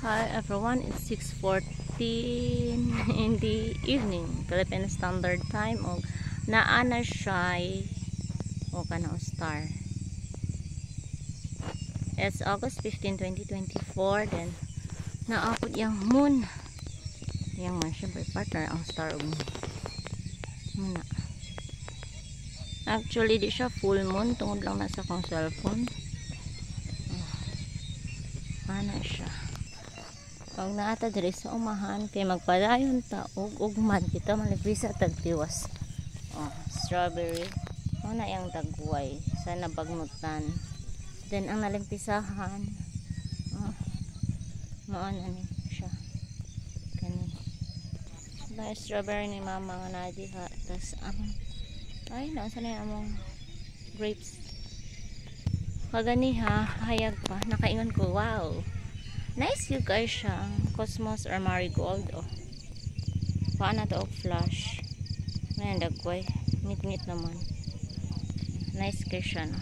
Hi everyone, it's 6:14 in the evening, Philippine Standard Time. O naa na siya o kanang star. It's August 15, 2024. Then naapod yung moon. Yang man syempre partner ang star og moon. Actually di siya full moon, tungod lang na sa akong cellphone. Ana siya. Pag naata diri sa umahan kay magpadayon ta og ugmad kita malipisa tagtiwas. Strawberry na yang dagway sa nabagnutan. Then ang nalimpisahan maana ni siya kani. Na strawberry ni mama nga na diha, tas ay nasa na among grapes. Kagani hayag pa nakaingon ko, wow. Nice view guys siya, ang cosmos or marigold. Paana to og flash. May dagway, ngit-ngit naman. Nice guys siya no.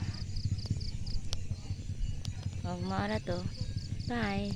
Pag maara to. Bye.